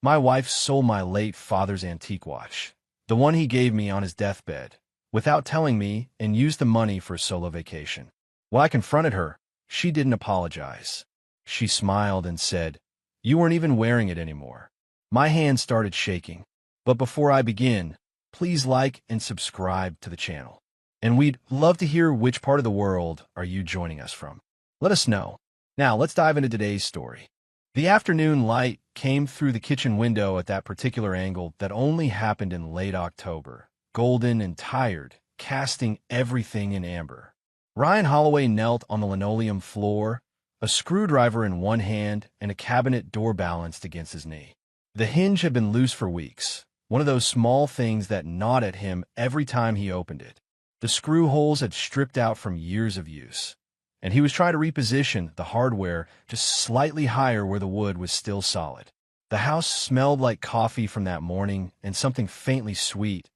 My wife sold my late father's antique watch, the one he gave me on his deathbed, without telling me, and used the money for a solo vacation. When I confronted her, she didn't apologize. She smiled and said, "You weren't even wearing it anymore." My hand started shaking. But before I begin, please like and subscribe to the channel. And we'd love to hear which part of the world are you joining us from. Let us know. Now, let's dive into today's story. The afternoon light came through the kitchen window at that particular angle that only happened in late October, golden and tired, casting everything in amber. Ryan Holloway knelt on the linoleum floor, a screwdriver in one hand and a cabinet door balanced against his knee. The hinge had been loose for weeks, one of those small things that gnawed at him every time he opened it. The screw holes had stripped out from years of use, and he was trying to reposition the hardware just slightly higher where the wood was still solid. The house smelled like coffee from that morning and something faintly sweet.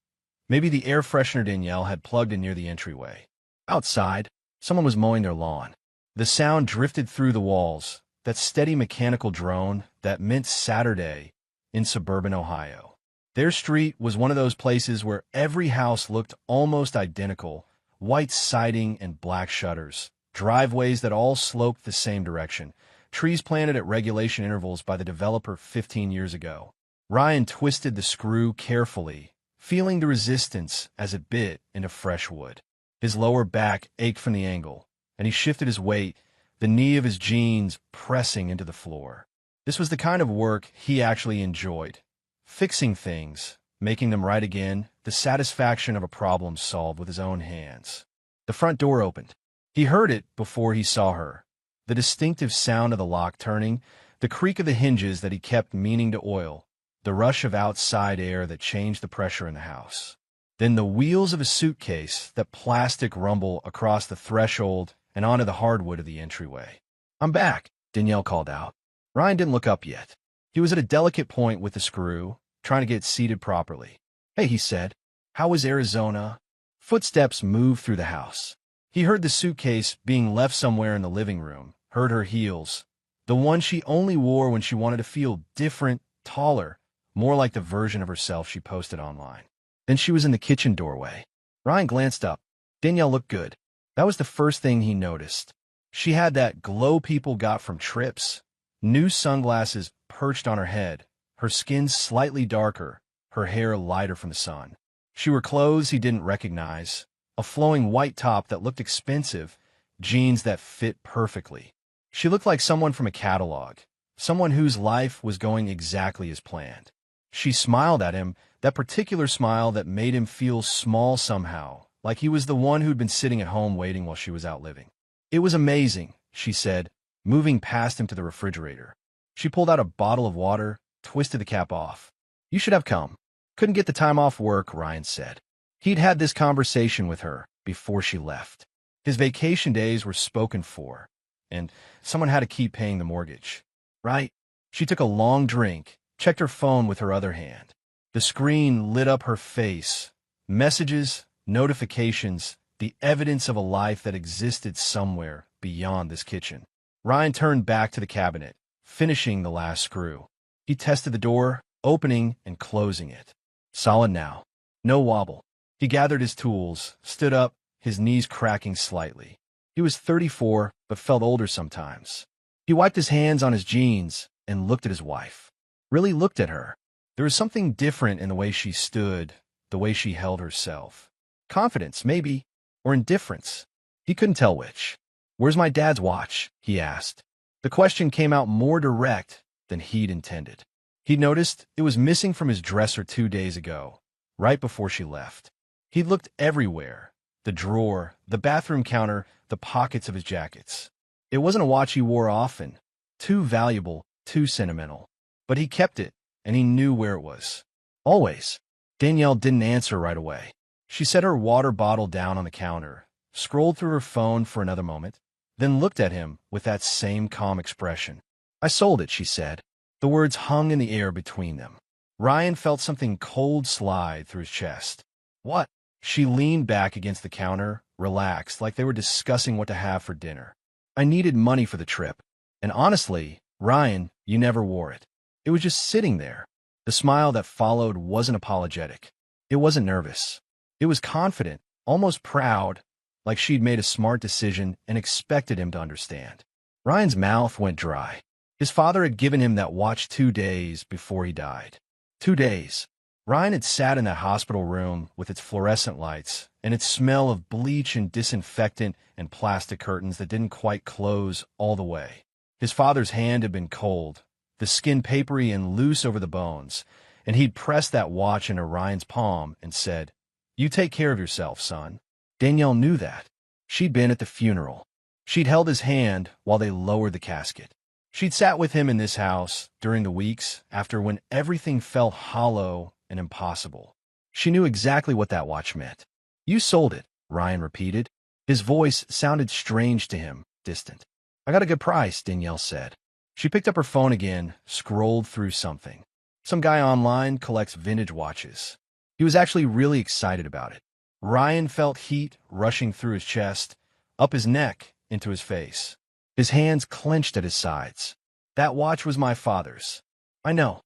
Maybe the air freshener Danielle had plugged in near the entryway. Outside, someone was mowing their lawn. The sound drifted through the walls, that steady mechanical drone that meant Saturday in suburban Ohio. Their street was one of those places where every house looked almost identical, white siding and black shutters, driveways that all sloped the same direction, trees planted at regulation intervals by the developer 15 years ago. Ryan twisted the screw carefully, feeling the resistance as it bit into fresh wood. His lower back ached from the angle, and he shifted his weight, the knee of his jeans pressing into the floor. This was the kind of work he actually enjoyed. Fixing things, making them right again, the satisfaction of a problem solved with his own hands. The front door opened. He heard it before he saw her. The distinctive sound of the lock turning, the creak of the hinges that he kept meaning to oil, the rush of outside air that changed the pressure in the house. Then the wheels of a suitcase, that plastic rumble across the threshold and onto the hardwood of the entryway. "I'm back," Danielle called out. Ryan didn't look up yet. He was at a delicate point with the screw, trying to get seated properly. "Hey," he said, "how was Arizona?" Footsteps moved through the house. He heard the suitcase being left somewhere in the living room, heard her heels, the one she only wore when she wanted to feel different, taller, more like the version of herself she posted online. Then she was in the kitchen doorway. Ryan glanced up. Danielle looked good. That was the first thing he noticed. She had that glow people got from trips. New sunglasses perched on her head, her skin slightly darker, her hair lighter from the sun. She wore clothes he didn't recognize, a flowing white top that looked expensive, jeans that fit perfectly. She looked like someone from a catalog, someone whose life was going exactly as planned. She smiled at him, that particular smile that made him feel small somehow, like he was the one who'd been sitting at home waiting while she was out living. "It was amazing," she said, moving past him to the refrigerator. She pulled out a bottle of water, twisted the cap off. "You should have come." "Couldn't get the time off work," Ryan said. He'd had this conversation with her before she left. His vacation days were spoken for, and someone had to keep paying the mortgage. Right? She took a long drink, checked her phone with her other hand. The screen lit up her face. Messages, notifications, the evidence of a life that existed somewhere beyond this kitchen. Ryan turned back to the cabinet, finishing the last screw. He tested the door, opening and closing it. Solid now. No wobble. He gathered his tools, stood up, his knees cracking slightly. He was 34, but felt older sometimes. He wiped his hands on his jeans and looked at his wife. Really looked at her. There was something different in the way she stood, the way she held herself. Confidence, maybe, or indifference. He couldn't tell which. "Where's my dad's watch?" he asked. The question came out more direct than he'd intended. He'd noticed it was missing from his dresser 2 days ago, right before she left. He'd looked everywhere, the drawer, the bathroom counter, the pockets of his jackets. It wasn't a watch he wore often, too valuable, too sentimental. But he kept it, and he knew where it was. Always. Danielle didn't answer right away. She set her water bottle down on the counter, scrolled through her phone for another moment, then looked at him with that same calm expression. "I sold it," she said. The words hung in the air between them. Ryan felt something cold slide through his chest. "What?" She leaned back against the counter, relaxed, like they were discussing what to have for dinner. "I needed money for the trip. And honestly, Ryan, you never wore it. It was just sitting there, The smile that followed wasn't apologetic. It wasn't nervous. It was confident, almost proud, like she'd made a smart decision and expected him to understand. Ryan's mouth went dry. His father had given him that watch 2 days before he died. 2 days. Ryan had sat in that hospital room with its fluorescent lights and its smell of bleach and disinfectant and plastic curtains that didn't quite close all the way. His father's hand had been cold, the skin papery and loose over the bones, and he'd pressed that watch into Ryan's palm and said, "You take care of yourself, son." Danielle knew that. She'd been at the funeral. She'd held his hand while they lowered the casket. She'd sat with him in this house during the weeks after when everything felt hollow and impossible. She knew exactly what that watch meant. "You sold it," Ryan repeated. His voice sounded strange to him, distant. "I got a good price," Danielle said. She picked up her phone again, scrolled through something. Some guy online collects vintage watches. He was actually really excited about it. Ryan felt heat rushing through his chest, up his neck, into his face. His hands clenched at his sides. "That watch was my father's." "I know,"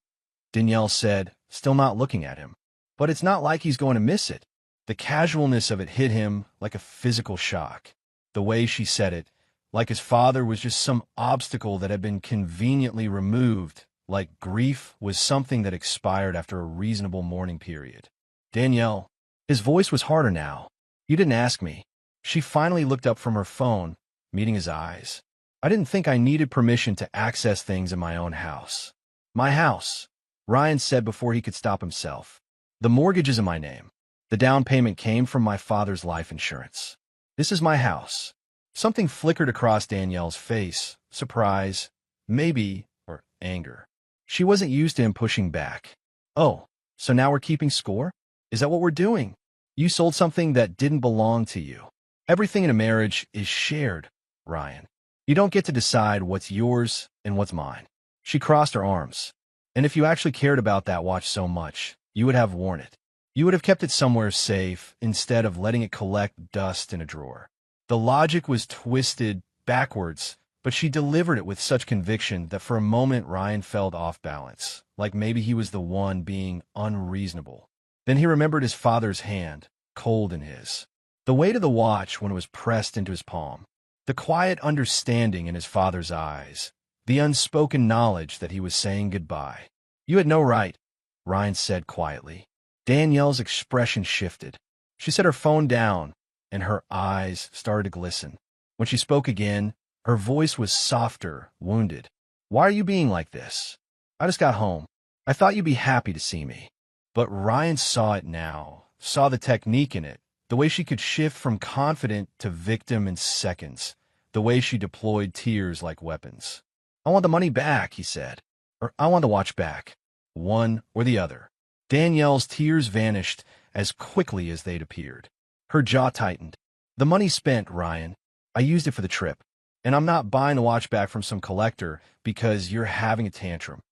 Danielle said, still not looking at him. "But it's not like he's going to miss it." The casualness of it hit him like a physical shock. The way she said it, like his father was just some obstacle that had been conveniently removed, like grief was something that expired after a reasonable mourning period. "Danielle," his voice was harder now. "You didn't ask me." She finally looked up from her phone, meeting his eyes. "I didn't think I needed permission to access things in my own house." "My house," Ryan said before he could stop himself. "The mortgage is in my name. The down payment came from my father's life insurance. This is my house." Something flickered across Danielle's face, surprise, maybe, or anger. She wasn't used to him pushing back. "Oh, so now we're keeping score? Is that what we're doing? You sold something that didn't belong to you. Everything in a marriage is shared, Ryan. You don't get to decide what's yours and what's mine." She crossed her arms. "And if you actually cared about that watch so much, you would have worn it. You would have kept it somewhere safe instead of letting it collect dust in a drawer." The logic was twisted backwards, but she delivered it with such conviction that for a moment Ryan felt off balance, like maybe he was the one being unreasonable. Then he remembered his father's hand, cold in his. The weight of the watch when it was pressed into his palm. The quiet understanding in his father's eyes. The unspoken knowledge that he was saying goodbye. "You had no right," Ryan said quietly. Danielle's expression shifted. She set her phone down, and her eyes started to glisten. When she spoke again, her voice was softer, wounded. "Why are you being like this? I just got home. I thought you'd be happy to see me." But Ryan saw it now, saw the technique in it, the way she could shift from confident to victim in seconds, the way she deployed tears like weapons. "I want the money back," he said. "Or I want the watch back. One or the other." Danielle's tears vanished as quickly as they'd appeared. Her jaw tightened. "The money's spent, Ryan. I used it for the trip. And I'm not buying the watch back from some collector because you're having a tantrum."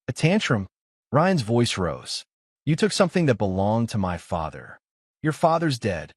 "A tantrum?" Ryan's voice rose. "You took something that belonged to my father. Your father's dead."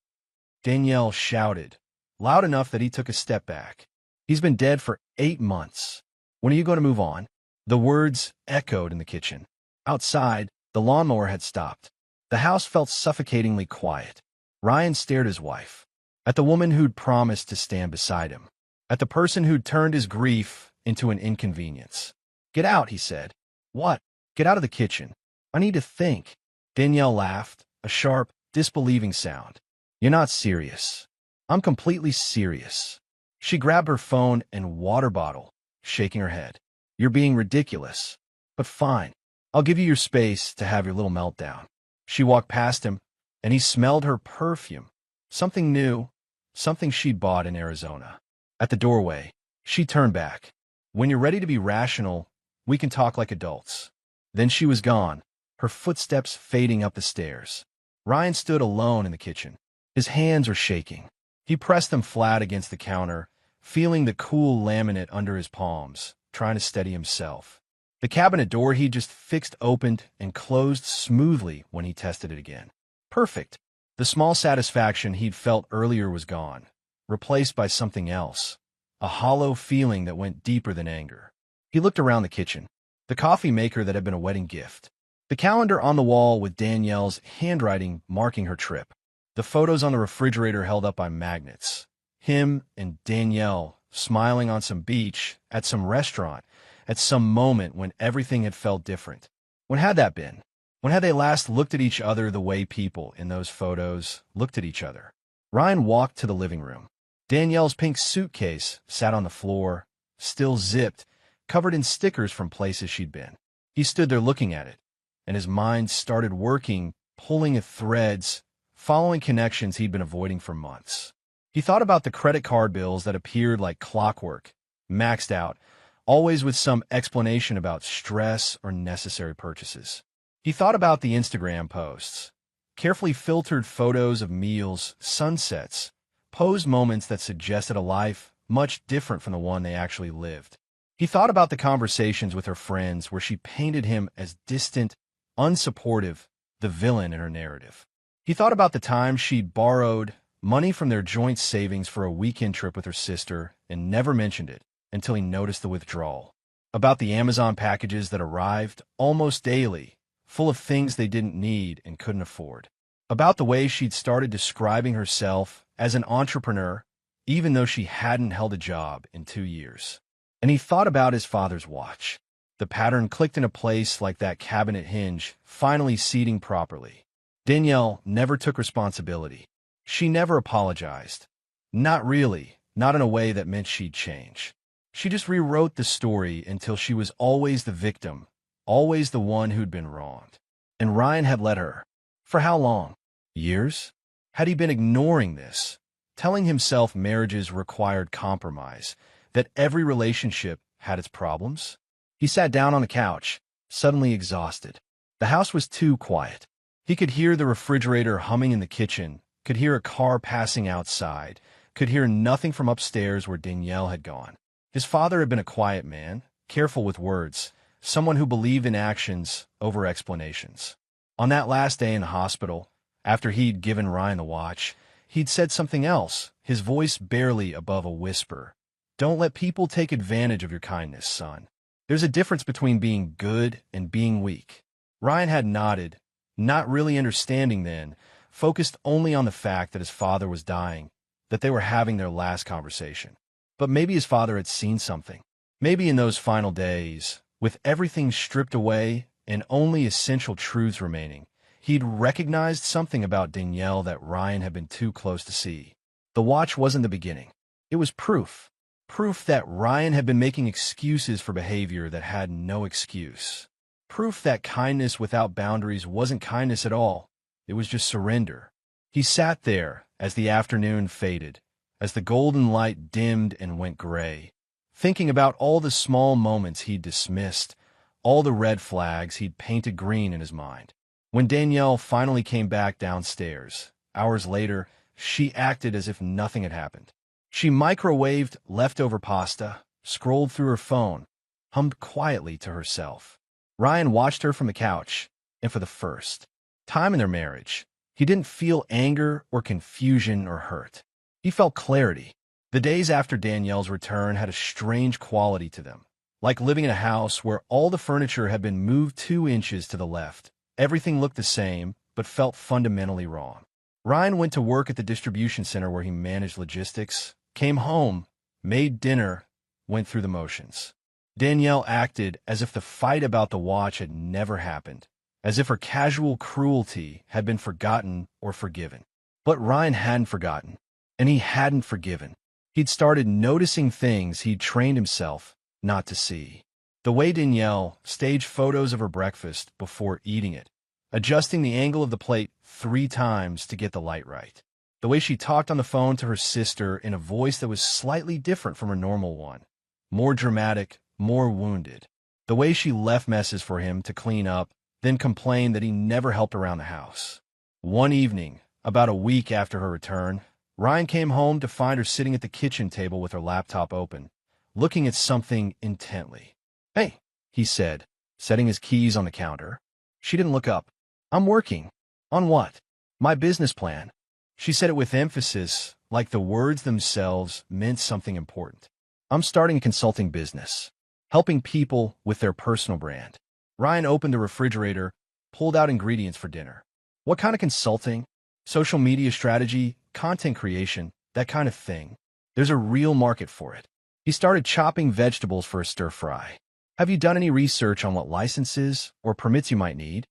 Danielle shouted, loud enough that he took a step back. "He's been dead for 8 months. When are you going to move on?" The words echoed in the kitchen. Outside, the lawnmower had stopped. The house felt suffocatingly quiet. Ryan stared at his wife, at the woman who'd promised to stand beside him, at the person who'd turned his grief into an inconvenience. "Get out," he said. "What?" "Get out of the kitchen. I need to think." Danielle laughed, a sharp, disbelieving sound. "You're not serious." "I'm completely serious." She grabbed her phone and water bottle, shaking her head. "You're being ridiculous. But fine. I'll give you your space to have your little meltdown." She walked past him, and he smelled her perfume. Something new, something she'd bought in Arizona. At the doorway, she turned back. "When you're ready to be rational, we can talk like adults." Then she was gone, her footsteps fading up the stairs. Ryan stood alone in the kitchen. His hands were shaking. He pressed them flat against the counter, feeling the cool laminate under his palms, trying to steady himself. The cabinet door he'd just fixed opened and closed smoothly when he tested it again. Perfect. The small satisfaction he'd felt earlier was gone, replaced by something else, a hollow feeling that went deeper than anger. He looked around the kitchen. The coffee maker that had been a wedding gift. The calendar on the wall with Danielle's handwriting marking her trip. The photos on the refrigerator held up by magnets. Him and Danielle smiling on some beach, at some restaurant, at some moment when everything had felt different. When had that been? When had they last looked at each other the way people in those photos looked at each other? Ryan walked to the living room. Danielle's pink suitcase sat on the floor, still zipped, covered in stickers from places she'd been. He stood there looking at it, and his mind started working, pulling at threads, following connections he'd been avoiding for months. He thought about the credit card bills that appeared like clockwork, maxed out, always with some explanation about stress or necessary purchases. He thought about the Instagram posts, carefully filtered photos of meals, sunsets, posed moments that suggested a life much different from the one they actually lived. He thought about the conversations with her friends where she painted him as distant, unsupportive, the villain in her narrative. He thought about the time she'd borrowed money from their joint savings for a weekend trip with her sister and never mentioned it until he noticed the withdrawal. About the Amazon packages that arrived almost daily, full of things they didn't need and couldn't afford. About the way she'd started describing herself as an entrepreneur, even though she hadn't held a job in 2 years. And he thought about his father's watch. The pattern clicked into place like that cabinet hinge, finally seating properly. Danielle never took responsibility. She never apologized. Not really, not in a way that meant she'd change. She just rewrote the story until she was always the victim, always the one who'd been wronged. And Ryan had let her. For how long? Years? Had he been ignoring this, telling himself marriages required compromise, that every relationship had its problems? He sat down on the couch, suddenly exhausted. The house was too quiet. He could hear the refrigerator humming in the kitchen, could hear a car passing outside, could hear nothing from upstairs where Danielle had gone. His father had been a quiet man, careful with words, someone who believed in actions over explanations. On that last day in the hospital, after he'd given Ryan the watch, he'd said something else, his voice barely above a whisper. "Don't let people take advantage of your kindness, son. There's a difference between being good and being weak." Ryan had nodded, not really understanding then, focused only on the fact that his father was dying, that they were having their last conversation. But maybe his father had seen something. Maybe in those final days, with everything stripped away and only essential truths remaining, he'd recognized something about Danielle that Ryan had been too close to see. The watch wasn't the beginning. It was proof. Proof that Ryan had been making excuses for behavior that had no excuse. Proof that kindness without boundaries wasn't kindness at all. It was just surrender. He sat there as the afternoon faded, as the golden light dimmed and went gray, thinking about all the small moments he'd dismissed, all the red flags he'd painted green in his mind. When Danielle finally came back downstairs, hours later, she acted as if nothing had happened. She microwaved leftover pasta, scrolled through her phone, hummed quietly to herself. Ryan watched her from the couch, and for the first time in their marriage, he didn't feel anger or confusion or hurt. He felt clarity. The days after Danielle's return had a strange quality to them, like living in a house where all the furniture had been moved 2 inches to the left. Everything looked the same, but felt fundamentally wrong. Ryan went to work at the distribution center where he managed logistics, came home, made dinner, went through the motions. Danielle acted as if the fight about the watch had never happened, as if her casual cruelty had been forgotten or forgiven. But Ryan hadn't forgotten, and he hadn't forgiven. He'd started noticing things he'd trained himself not to see. The way Danielle staged photos of her breakfast before eating it, adjusting the angle of the plate 3 times to get the light right. The way she talked on the phone to her sister in a voice that was slightly different from her normal one, more dramatic, more wounded. The way she left messes for him to clean up, then complained that he never helped around the house. One evening, about a week after her return, Ryan came home to find her sitting at the kitchen table with her laptop open, looking at something intently. "Hey," he said, setting his keys on the counter. She didn't look up. "I'm working." "On what?" "My business plan." She said it with emphasis, like the words themselves meant something important. "I'm starting a consulting business, helping people with their personal brand." Ryan opened the refrigerator, pulled out ingredients for dinner. What kind of consulting? Social media strategy, content creation, that kind of thing. There's a real market for it. He started chopping vegetables for a stir-fry. Have you done any research on what licenses or permits you might need?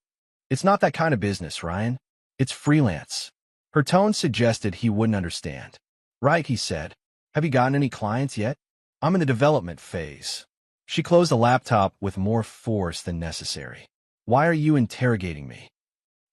It's not that kind of business, Ryan. It's freelance. Her tone suggested he wouldn't understand. Right, he said. Have you gotten any clients yet? I'm in the development phase. She closed the laptop with more force than necessary. Why are you interrogating me?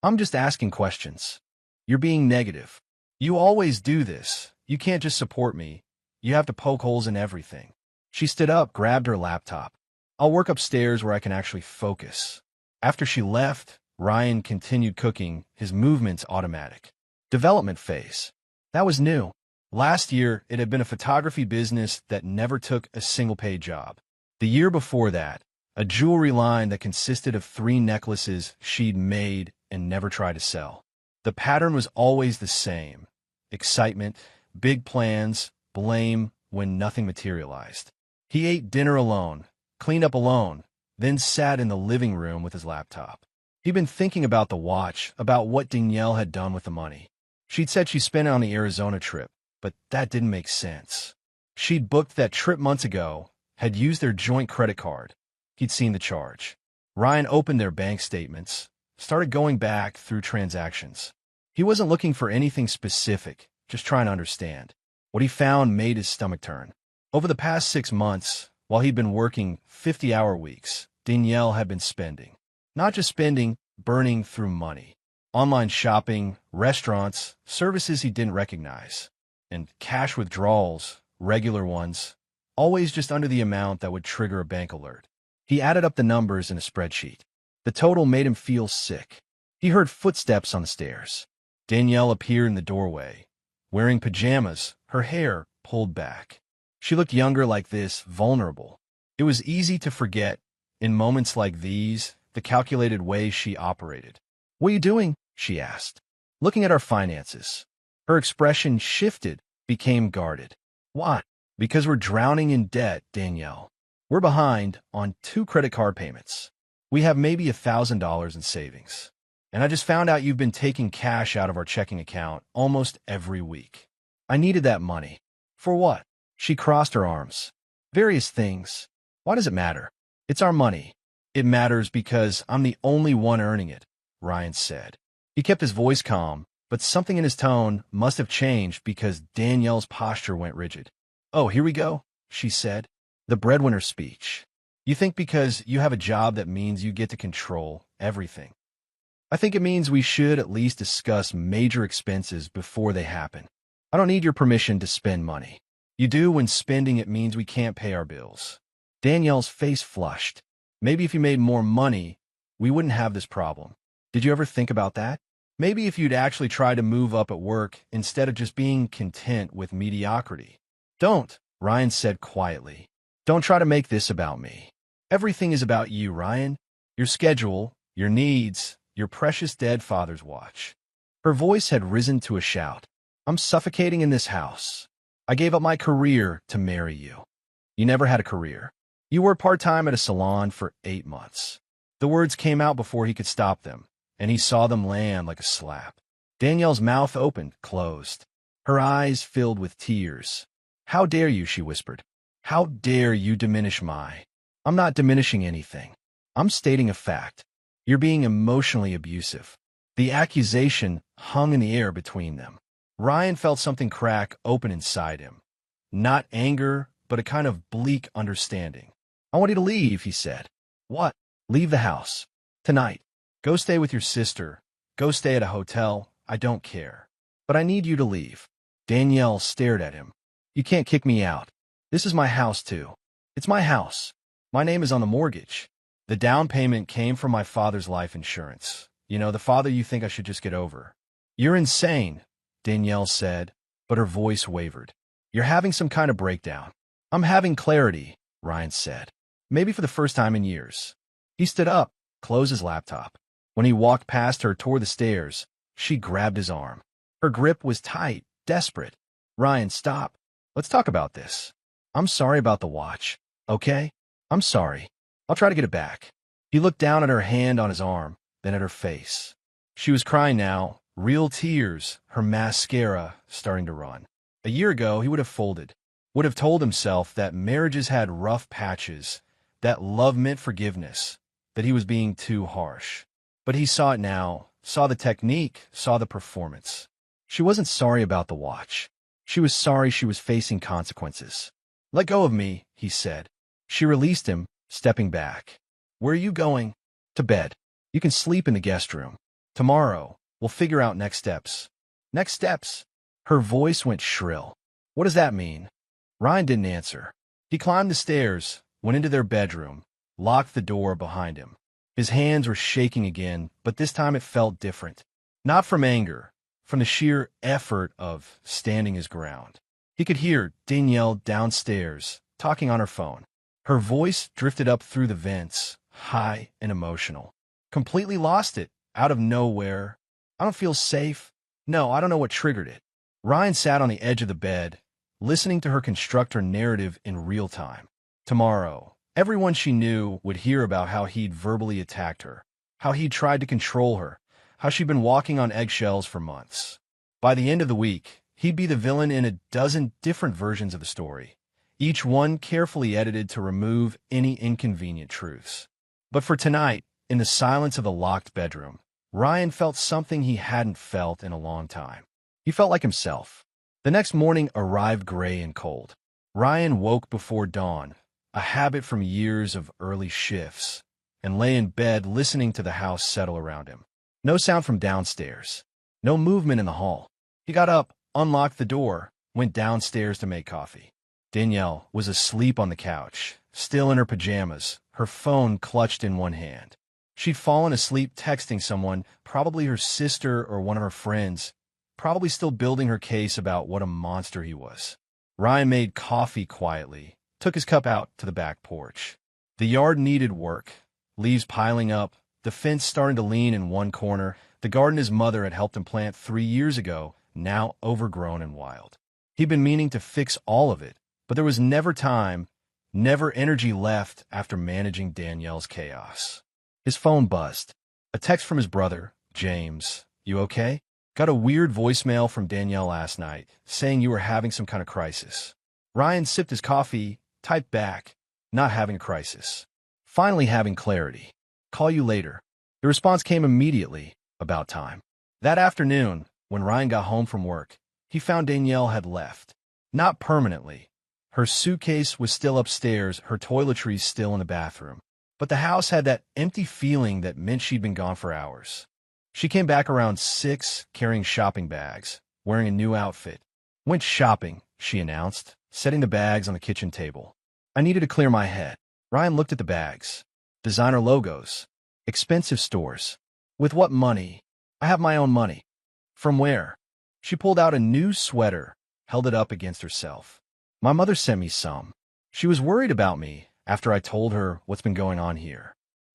I'm just asking questions. You're being negative. You always do this. You can't just support me. You have to poke holes in everything. She stood up, grabbed her laptop. I'll work upstairs where I can actually focus. After she left, Ryan continued cooking, his movements automatic. Development phase. That was new. Last year, it had been a photography business that never took a single paid job. The year before that, a jewelry line that consisted of 3 necklaces she'd made and never tried to sell. The pattern was always the same. Excitement, big plans, blame when nothing materialized. He ate dinner alone, cleaned up alone, then sat in the living room with his laptop. He'd been thinking about the watch, about what Danielle had done with the money. She'd said she spent it on the Arizona trip, but that didn't make sense. She'd booked that trip months ago, had used their joint credit card. He'd seen the charge. Ryan opened their bank statements, started going back through transactions. He wasn't looking for anything specific, just trying to understand. What he found made his stomach turn. Over the past 6 months, while he'd been working 50-hour weeks, Danielle had been spending. Not just spending, burning through money. Online shopping, restaurants, services he didn't recognize. And cash withdrawals, regular ones, always just under the amount that would trigger a bank alert. He added up the numbers in a spreadsheet. The total made him feel sick. He heard footsteps on the stairs. Danielle appeared in the doorway, wearing pajamas, her hair pulled back. She looked younger like this, vulnerable. It was easy to forget, in moments like these, the calculated way she operated. What are you doing? She asked. Looking at our finances. Her expression shifted, became guarded. Why? Because we're drowning in debt, Danielle. We're behind on 2 credit card payments. We have maybe $1,000 in savings. And I just found out you've been taking cash out of our checking account almost every week. I needed that money. For what? She crossed her arms. Various things. Why does it matter? It's our money. It matters because I'm the only one earning it, Ryan said. He kept his voice calm, but something in his tone must have changed because Danielle's posture went rigid. Oh, here we go, she said. The breadwinner speech. You think because you have a job that means you get to control everything. I think it means we should at least discuss major expenses before they happen. I don't need your permission to spend money. You do when spending it means we can't pay our bills. Danielle's face flushed. Maybe if you made more money, we wouldn't have this problem. Did you ever think about that? Maybe if you'd actually try to move up at work instead of just being content with mediocrity. Don't, Ryan said quietly. Don't try to make this about me. Everything is about you, Ryan. Your schedule, your needs, your precious dead father's watch. Her voice had risen to a shout. I'm suffocating in this house. I gave up my career to marry you. You never had a career. You worked part-time at a salon for 8 months. The words came out before he could stop them, and he saw them land like a slap. Danielle's mouth opened, closed. Her eyes filled with tears. How dare you, she whispered. How dare you diminish my... I'm not diminishing anything. I'm stating a fact. You're being emotionally abusive. The accusation hung in the air between them. Ryan felt something crack open inside him. Not anger, but a kind of bleak understanding. I want you to leave, he said. What? Leave the house. Tonight. Go stay with your sister. Go stay at a hotel. I don't care. But I need you to leave. Danielle stared at him. You can't kick me out. This is my house, too. It's my house. My name is on the mortgage. The down payment came from my father's life insurance. You know, the father you think I should just get over. You're insane, Danielle said, but her voice wavered. You're having some kind of breakdown. I'm having clarity, Ryan said. Maybe for the first time in years. He stood up, closed his laptop. When he walked past her toward the stairs, she grabbed his arm. Her grip was tight, desperate. Ryan, stop. Let's talk about this. I'm sorry about the watch, okay? I'm sorry. I'll try to get it back. He looked down at her hand on his arm, then at her face. She was crying now, real tears, her mascara starting to run. A year ago, he would have folded, would have told himself that marriages had rough patches, that love meant forgiveness, that he was being too harsh. But he saw it now, saw the technique, saw the performance. She wasn't sorry about the watch. She was sorry she was facing consequences. "Let go of me," he said. She released him, stepping back. "Where are you going?" "To bed. You can sleep in the guest room. Tomorrow, we'll figure out next steps." "Next steps?" Her voice went shrill. "What does that mean?" Ryan didn't answer. He climbed the stairs, went into their bedroom, locked the door behind him. His hands were shaking again, but this time it felt different. Not from anger, from the sheer effort of standing his ground. He could hear Danielle downstairs, talking on her phone. Her voice drifted up through the vents, high and emotional. "Completely lost it, out of nowhere. I don't feel safe. No, I don't know what triggered it." Ryan sat on the edge of the bed, listening to her construct her narrative in real time. Tomorrow, everyone she knew would hear about how he'd verbally attacked her, how he'd tried to control her, how she'd been walking on eggshells for months. By the end of the week, he'd be the villain in a dozen different versions of the story, each one carefully edited to remove any inconvenient truths. But for tonight, in the silence of the locked bedroom, Ryan felt something he hadn't felt in a long time. He felt like himself. The next morning arrived gray and cold. Ryan woke before dawn, a habit from years of early shifts, and lay in bed listening to the house settle around him. No sound from downstairs. No movement in the hall. He got up, unlocked the door, went downstairs to make coffee. Danielle was asleep on the couch, still in her pajamas, her phone clutched in one hand. She'd fallen asleep texting someone, probably her sister or one of her friends, probably still building her case about what a monster he was. Ryan made coffee quietly, took his cup out to the back porch. The yard needed work, leaves piling up, the fence starting to lean in one corner, the garden his mother had helped him plant 3 years ago, now overgrown and wild. He'd been meaning to fix all of it, but there was never time, never energy left after managing Danielle's chaos. His phone buzzed. A text from his brother, James. "You okay? Got a weird voicemail from Danielle last night, saying you were having some kind of crisis." Ryan sipped his coffee, typed back, "Not having a crisis. Finally having clarity. Call you later." The response came immediately, about time. That afternoon, when Ryan got home from work, he found Danielle had left. Not permanently. Her suitcase was still upstairs, her toiletries still in the bathroom. But the house had that empty feeling that meant she'd been gone for hours. She came back around 6, carrying shopping bags, wearing a new outfit. "Went shopping," she announced, setting the bags on the kitchen table. "I needed to clear my head." Ryan looked at the bags. Designer logos. Expensive stores. "With what money?" "I have my own money." "From where?" She pulled out a new sweater, held it up against herself. "My mother sent me some. She was worried about me after I told her what's been going on here."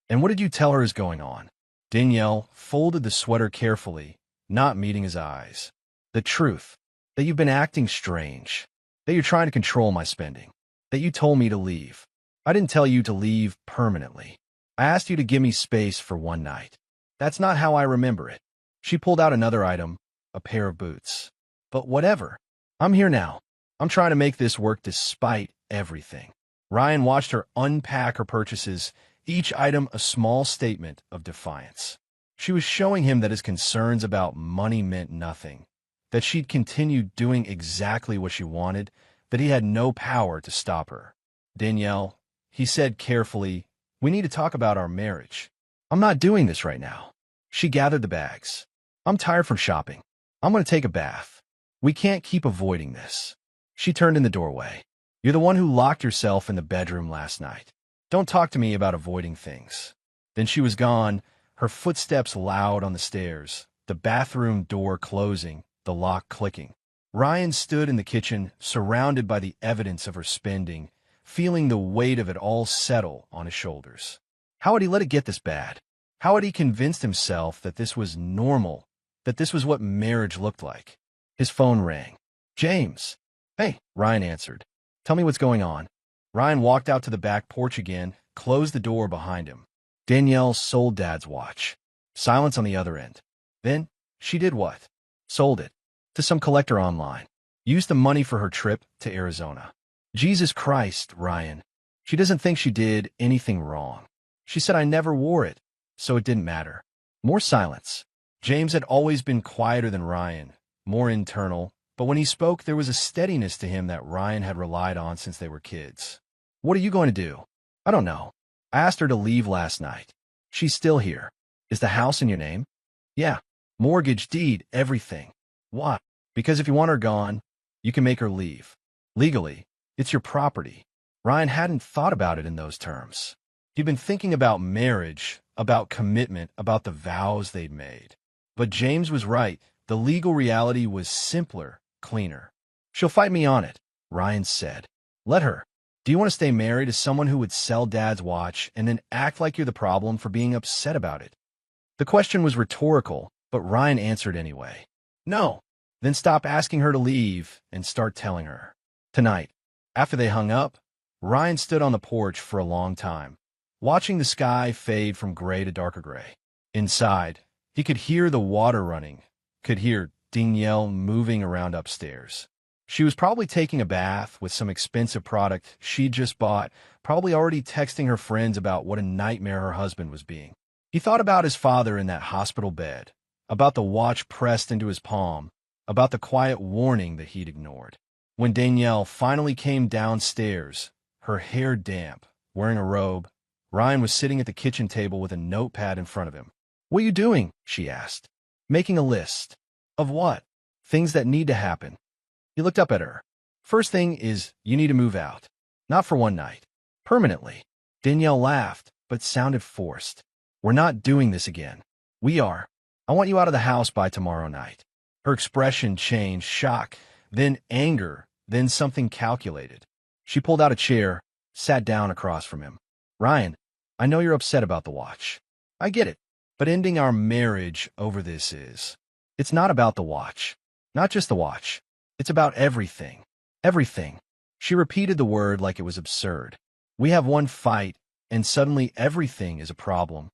"And what did you tell her is going on?" Danielle folded the sweater carefully, not meeting his eyes. "The truth. That you've been acting strange. That you're trying to control my spending. That you told me to leave. I didn't tell you to leave permanently. I asked you to give me space for one night. That's not how I remember it." She pulled out another item, a pair of boots. "But whatever. I'm here now. I'm trying to make this work despite everything." Ryan watched her unpack her purchases, each item a small statement of defiance. She was showing him that his concerns about money meant nothing, that she'd continue doing exactly what she wanted, that he had no power to stop her. "Danielle," he said carefully, "we need to talk about our marriage. I'm not doing this right now." She gathered the bags. "I'm tired from shopping. I'm going to take a bath. We can't keep avoiding this." She turned in the doorway. "You're the one who locked yourself in the bedroom last night. Don't talk to me about avoiding things." Then she was gone, her footsteps loud on the stairs, the bathroom door closing, the lock clicking. Ryan stood in the kitchen, surrounded by the evidence of her spending, feeling the weight of it all settle on his shoulders. How had he let it get this bad? How had he convinced himself that this was normal, that this was what marriage looked like? His phone rang. "James." "Hey," Ryan answered. "Tell me what's going on." Ryan walked out to the back porch again, closed the door behind him. "Danielle sold Dad's watch. Silence on the other end. Then, she did what? Sold it. To some collector online. Used the money for her trip to Arizona. Jesus Christ, Ryan. She doesn't think she did anything wrong. She said I never wore it, so it didn't matter. More silence. James had always been quieter than Ryan, more internal, but when he spoke, there was a steadiness to him that Ryan had relied on since they were kids. What are you going to do? I don't know. I asked her to leave last night. She's still here. Is the house in your name? Yeah. Mortgage, deed, everything. Why? Because if you want her gone, you can make her leave. Legally, it's your property. Ryan hadn't thought about it in those terms. He'd been thinking about marriage, about commitment, about the vows they'd made. But James was right. The legal reality was simpler, cleaner. She'll fight me on it, Ryan said. Let her. Do you want to stay married to someone who would sell Dad's watch and then act like you're the problem for being upset about it? The question was rhetorical, but Ryan answered anyway. No. Then stop asking her to leave and start telling her. Tonight, after they hung up, Ryan stood on the porch for a long time, watching the sky fade from gray to darker gray. Inside, he could hear the water running, could hear Danielle moving around upstairs. She was probably taking a bath with some expensive product she'd just bought, probably already texting her friends about what a nightmare her husband was being. He thought about his father in that hospital bed, about the watch pressed into his palm, about the quiet warning that he'd ignored. When Danielle finally came downstairs, her hair damp, wearing a robe, Ryan was sitting at the kitchen table with a notepad in front of him. What are you doing? She asked. Making a list. Of what? Things that need to happen. He looked up at her. First thing is, you need to move out. Not for one night. Permanently. Danielle laughed, but sounded forced. We're not doing this again. We are. I want you out of the house by tomorrow night. Her expression changed, shock, then anger, then something calculated. She pulled out a chair, sat down across from him. Ryan, I know you're upset about the watch. I get it. But ending our marriage over this is. It's not about the watch. Not just the watch. It's about everything. Everything. She repeated the word like it was absurd. We have one fight, and suddenly everything is a problem.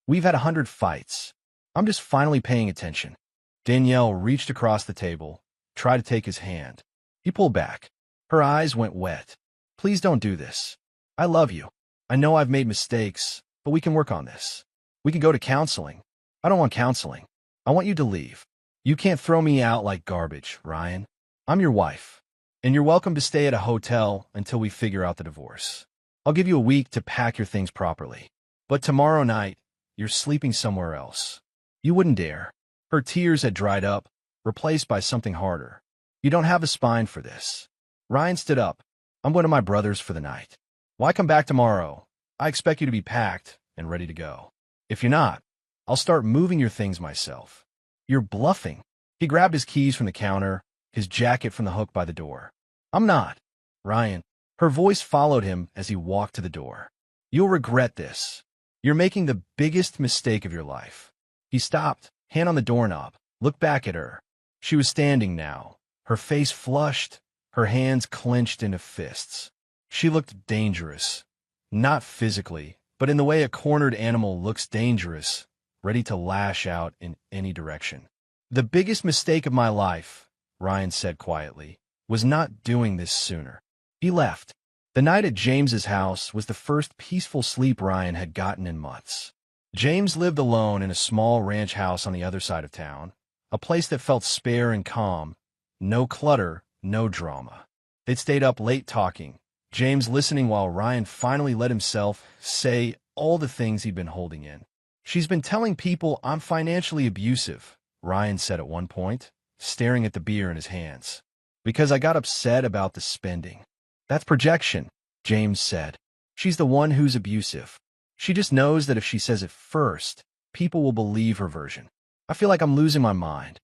We've had 100 fights. I'm just finally paying attention. Danielle reached across the table, tried to take his hand. He pulled back. Her eyes went wet. Please don't do this. I love you. I know I've made mistakes, but we can work on this. We can go to counseling. I don't want counseling. I want you to leave. You can't throw me out like garbage, Ryan. I'm your wife, and you're welcome to stay at a hotel until we figure out the divorce. I'll give you a week to pack your things properly. But tomorrow night, you're sleeping somewhere else. You wouldn't dare. Her tears had dried up, replaced by something harder. You don't have a spine for this. Ryan stood up. I'm going to my brother's for the night. Why come back tomorrow? I expect you to be packed and ready to go. If you're not, I'll start moving your things myself. You're bluffing. He grabbed his keys from the counter, his jacket from the hook by the door. I'm not. Ryan. Her voice followed him as he walked to the door. You'll regret this. You're making the biggest mistake of your life. He stopped, hand on the doorknob, looked back at her. She was standing now, her face flushed, her hands clenched into fists. She looked dangerous. Not physically, but in the way a cornered animal looks dangerous, ready to lash out in any direction. The biggest mistake of my life, Ryan said quietly, was not doing this sooner. He left. The night at James's house was the first peaceful sleep Ryan had gotten in months. James lived alone in a small ranch house on the other side of town, a place that felt spare and calm, no clutter, no drama. They'd stayed up late talking, James listening while Ryan finally let himself say all the things he'd been holding in. She's been telling people I'm financially abusive, Ryan said at one point, staring at the beer in his hands. Because I got upset about the spending. That's projection, James said. She's the one who's abusive. She just knows that if she says it first, people will believe her version. I feel like I'm losing my mind.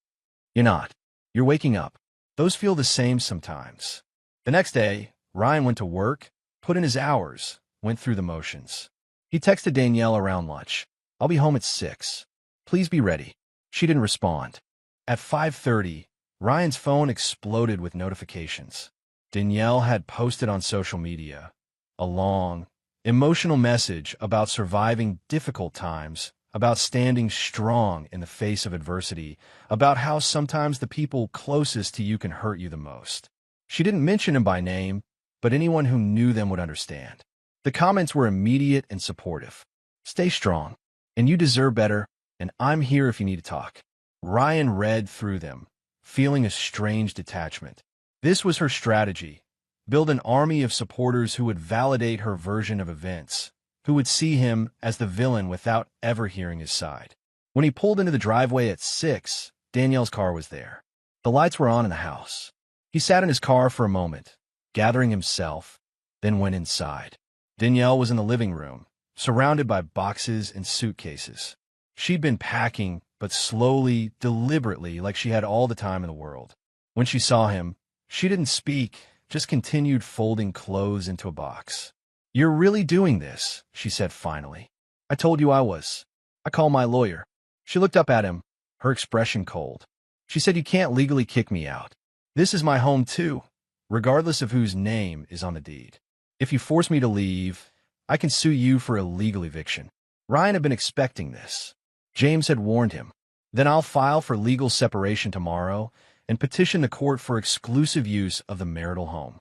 You're not. You're waking up. Those feel the same sometimes. The next day, Ryan went to work, put in his hours, went through the motions. He texted Danielle around lunch. I'll be home at 6. Please be ready. She didn't respond. At 5:30, Ryan's phone exploded with notifications. Danielle had posted on social media a long, emotional message about surviving difficult times, about standing strong in the face of adversity, about how sometimes the people closest to you can hurt you the most. She didn't mention him by name, but anyone who knew them would understand. The comments were immediate and supportive. Stay strong, and you deserve better, and I'm here if you need to talk. Ryan read through them, feeling a strange detachment. This was her strategy: build an army of supporters who would validate her version of events, who would see him as the villain without ever hearing his side. When he pulled into the driveway at 6, Danielle's car was there. The lights were on in the house. He sat in his car for a moment, gathering himself, then went inside. Danielle was in the living room, surrounded by boxes and suitcases. She'd been packing, but slowly, deliberately, like she had all the time in the world. When she saw him, she didn't speak, just continued folding clothes into a box. "You're really doing this," she said finally. "I told you I was. I call my lawyer." She looked up at him, her expression cold. She said, "You can't legally kick me out. This is my home too, regardless of whose name is on the deed. If you force me to leave, I can sue you for illegal eviction." Ryan had been expecting this. James had warned him. "Then I'll file for legal separation tomorrow and petition the court for exclusive use of the marital home.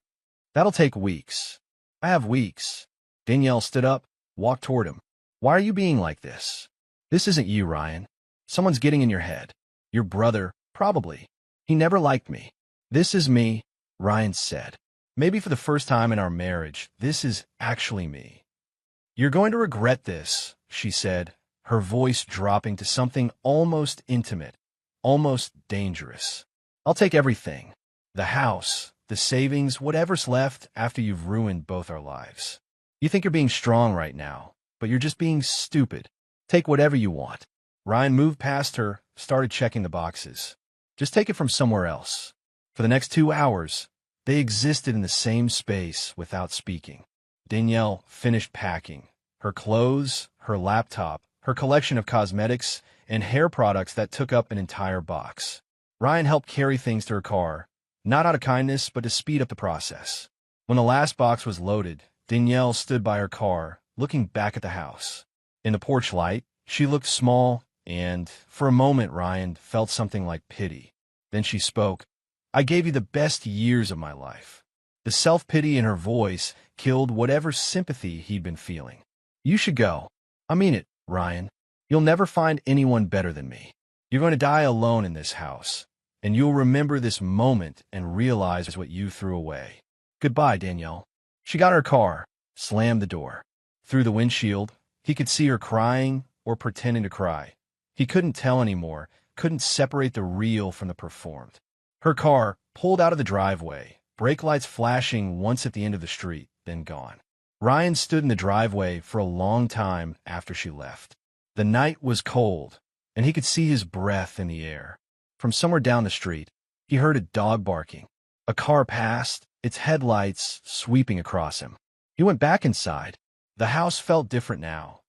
That'll take weeks. I have weeks." Danielle stood up, walked toward him. "Why are you being like this? This isn't you, Ryan. Someone's getting in your head. Your brother, probably. He never liked me." "This is me," Ryan said. "Maybe for the first time in our marriage, this is actually me." "You're going to regret this," she said, her voice dropping to something almost intimate, almost dangerous. "I'll take everything. The house, the savings, whatever's left after you've ruined both our lives. You think you're being strong right now, but you're just being stupid. Take whatever you want." Ryan moved past her, started checking the boxes. "Just take it from somewhere else." For the next 2 hours, they existed in the same space without speaking. Danielle finished packing. Her clothes, her laptop, her collection of cosmetics, and hair products that took up an entire box. Ryan helped carry things to her car, not out of kindness, but to speed up the process. When the last box was loaded, Danielle stood by her car, looking back at the house. In the porch light, she looked small, and, for a moment, Ryan felt something like pity. Then she spoke. "I gave you the best years of my life." The self-pity in her voice killed whatever sympathy he'd been feeling. "You should go. I mean it, Ryan. You'll never find anyone better than me. You're going to die alone in this house, and you'll remember this moment and realize what you threw away. Goodbye, Danielle." She got in her car, slammed the door. Through the windshield, he could see her crying or pretending to cry. He couldn't tell anymore, couldn't separate the real from the performed. Her car pulled out of the driveway, brake lights flashing once at the end of the street, then gone. Ryan stood in the driveway for a long time after she left. The night was cold, and he could see his breath in the air. From somewhere down the street, he heard a dog barking. A car passed, its headlights sweeping across him. He went back inside. The house felt different now.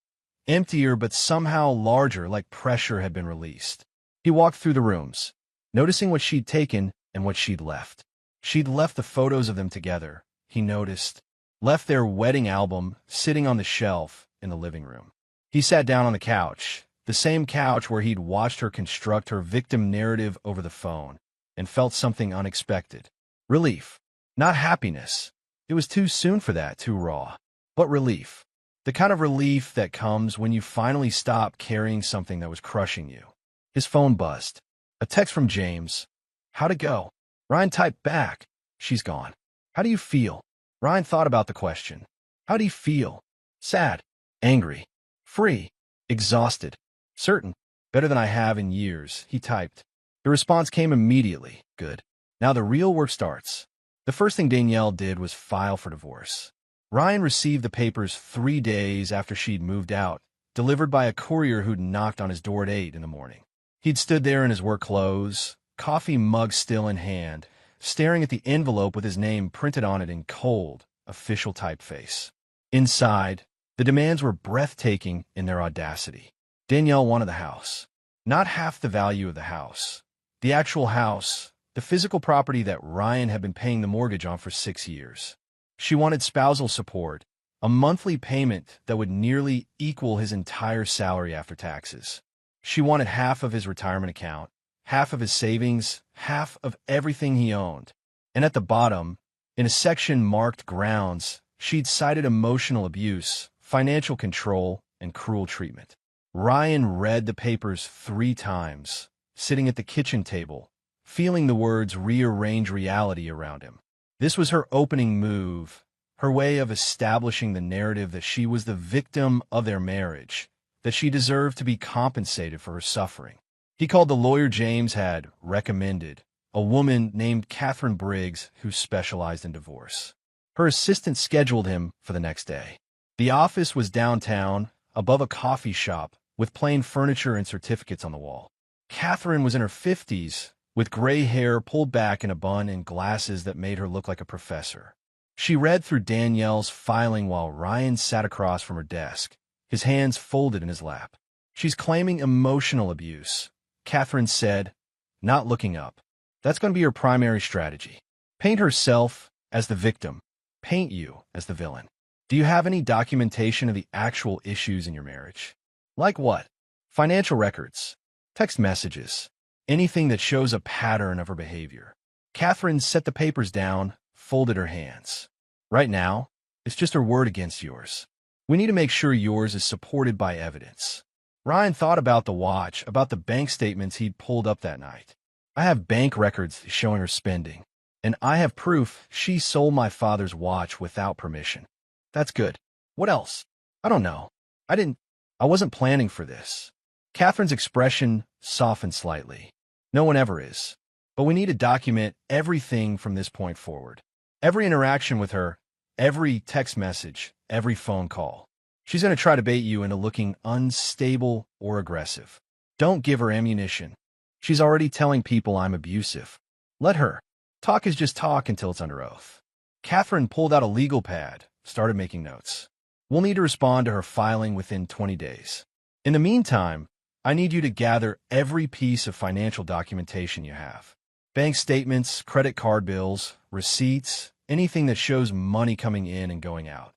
Emptier, but somehow larger, like pressure had been released. He walked through the rooms, noticing what she'd taken and what she'd left. She'd left the photos of them together, he noticed, left their wedding album sitting on the shelf in the living room. He sat down on the couch, the same couch where he'd watched her construct her victim narrative over the phone, and felt something unexpected. Relief. Not happiness. It was too soon for that, too raw. But relief. The kind of relief that comes when you finally stop carrying something that was crushing you. His phone buzzed. A text from James. "How'd it go?" Ryan typed back. "She's gone." "How do you feel?" Ryan thought about the question. How do you feel? Sad. Angry. Free. Exhausted. Certain. Better than I have in years, he typed. The response came immediately. Good. Now the real work starts. The first thing Danielle did was file for divorce. Ryan received the papers 3 days after she'd moved out, delivered by a courier who'd knocked on his door at 8 in the morning. He'd stood there in his work clothes, coffee mug still in hand, staring at the envelope with his name printed on it in cold, official typeface. Inside, the demands were breathtaking in their audacity. Danielle wanted the house. Not half the value of the house. The actual house, the physical property that Ryan had been paying the mortgage on for 6 years. She wanted spousal support, a monthly payment that would nearly equal his entire salary after taxes. She wanted half of his retirement account, half of his savings, half of everything he owned. And at the bottom, in a section marked grounds, she'd cited emotional abuse, financial control, and cruel treatment. Ryan read the papers 3 times, sitting at the kitchen table, feeling the words rearrange reality around him. This was her opening move, her way of establishing the narrative that she was the victim of their marriage, that she deserved to be compensated for her suffering. He called the lawyer James had recommended, a woman named Catherine Briggs who specialized in divorce. Her assistant scheduled him for the next day. The office was downtown, above a coffee shop, with plain furniture and certificates on the wall. Catherine was in her 50s, with gray hair pulled back in a bun and glasses that made her look like a professor. She read through Danielle's filing while Ryan sat across from her desk, his hands folded in his lap. "She's claiming emotional abuse," Catherine said, not looking up. "That's going to be her primary strategy. Paint herself as the victim. Paint you as the villain. Do you have any documentation of the actual issues in your marriage? Like what? Financial records, text messages, anything that shows a pattern of her behavior." Catherine set the papers down, folded her hands. "Right now, it's just her word against yours. We need to make sure yours is supported by evidence." Ryan thought about the watch, about the bank statements he'd pulled up that night. "I have bank records showing her spending, and I have proof she sold my father's watch without permission." "That's good. What else?" "I don't know. I wasn't planning for this." Catherine's expression softened slightly. "No one ever is. But we need to document everything from this point forward. Every interaction with her, every text message, every phone call. She's going to try to bait you into looking unstable or aggressive. Don't give her ammunition. She's already telling people I'm abusive. Let her. Talk is just talk until it's under oath." Catherine pulled out a legal pad, started making notes. "We'll need to respond to her filing within 20 days. In the meantime, I need you to gather every piece of financial documentation you have. Bank statements, credit card bills, receipts, anything that shows money coming in and going out."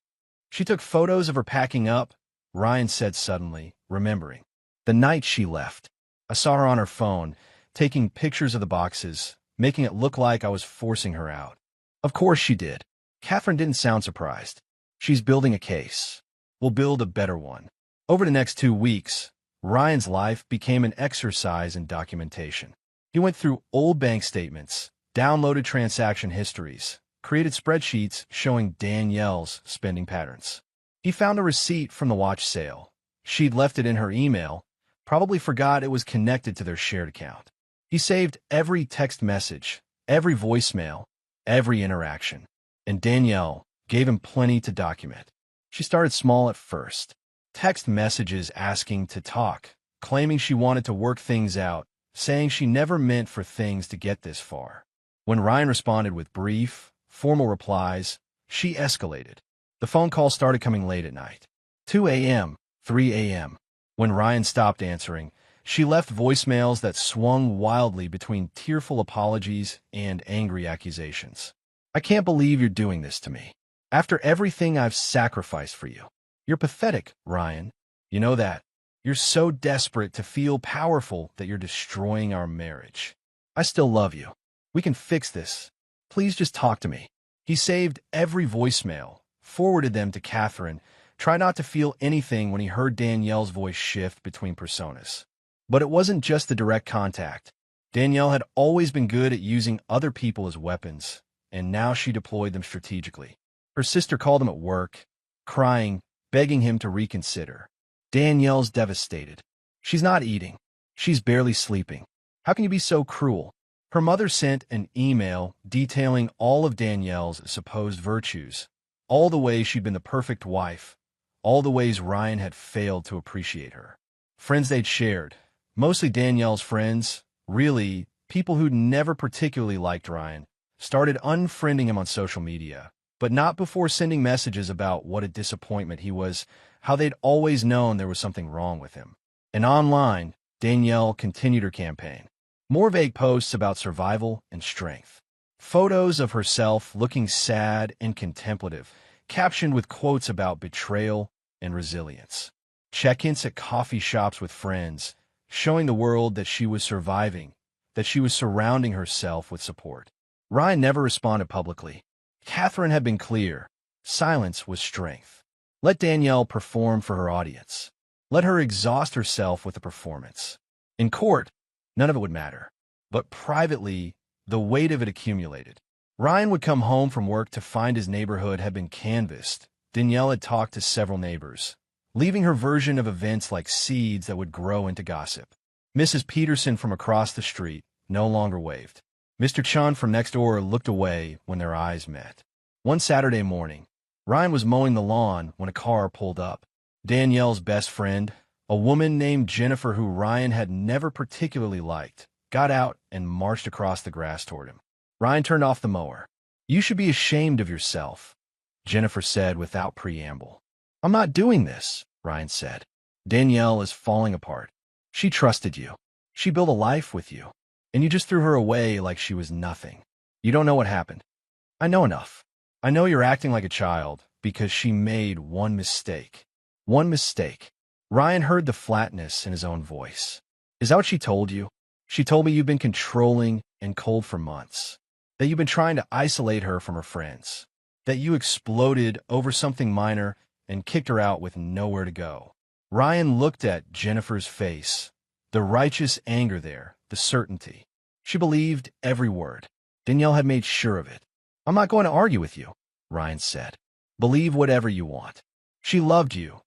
"She took photos of her packing up," Ryan said suddenly, remembering. "The night she left. I saw her on her phone, taking pictures of the boxes, making it look like I was forcing her out." "Of course she did." Catherine didn't sound surprised. "She's building a case. We'll build a better one." Over the next 2 weeks, Ryan's life became an exercise in documentation. He went through old bank statements, downloaded transaction histories, created spreadsheets showing Danielle's spending patterns. He found a receipt from the watch sale. She'd left it in her email, probably forgot it was connected to their shared account. He saved every text message, every voicemail, every interaction. And Danielle gave him plenty to document. She started small at first. Text messages asking to talk, claiming she wanted to work things out, saying she never meant for things to get this far. When Ryan responded with brief, formal replies, she escalated. The phone calls started coming late at night. 2 a.m., 3 a.m. When Ryan stopped answering, she left voicemails that swung wildly between tearful apologies and angry accusations. "I can't believe you're doing this to me. After everything I've sacrificed for you. You're pathetic, Ryan. You know that. You're so desperate to feel powerful that you're destroying our marriage. I still love you. We can fix this. Please just talk to me." He saved every voicemail, forwarded them to Catherine, tried not to feel anything when he heard Danielle's voice shift between personas. But it wasn't just the direct contact. Danielle had always been good at using other people as weapons, and now she deployed them strategically. Her sister called him at work, crying, begging him to reconsider. Danielle's devastated. "She's not eating. She's barely sleeping. How can you be so cruel?" Her mother sent an email detailing all of Danielle's supposed virtues, all the ways she'd been the perfect wife, all the ways Ryan had failed to appreciate her. Friends they'd shared, mostly Danielle's friends, really, people who'd never particularly liked Ryan, started unfriending him on social media, but not before sending messages about what a disappointment he was, how they'd always known there was something wrong with him. And online, Danielle continued her campaign. More vague posts about survival and strength. Photos of herself looking sad and contemplative, captioned with quotes about betrayal and resilience. Check-ins at coffee shops with friends, showing the world that she was surviving, that she was surrounding herself with support. Ryan never responded publicly. Catherine had been clear. Silence was strength. Let Danielle perform for her audience. Let her exhaust herself with the performance. In court, none of it would matter. But privately, the weight of it accumulated. Ryan would come home from work to find his neighborhood had been canvassed. Danielle had talked to several neighbors, leaving her version of events like seeds that would grow into gossip. Mrs. Peterson from across the street no longer waved. Mr. Chun from next door looked away when their eyes met. One Saturday morning, Ryan was mowing the lawn when a car pulled up. Danielle's best friend, a woman named Jennifer who Ryan had never particularly liked, got out and marched across the grass toward him. Ryan turned off the mower. "You should be ashamed of yourself," Jennifer said without preamble. "I'm not doing this," Ryan said. "Danielle is falling apart. She trusted you. She built a life with you. And you just threw her away like she was nothing. You don't know what happened. I know enough. I know you're acting like a child because she made one mistake. One mistake." Ryan heard the flatness in his own voice. "Is that what she told you? She told me you've been controlling and cold for months. That you've been trying to isolate her from her friends. That you exploded over something minor and kicked her out with nowhere to go." Ryan looked at Jennifer's face. The righteous anger there, the certainty. She believed every word. Danielle had made sure of it. "I'm not going to argue with you," Ryan said. "Believe whatever you want. She loved you,"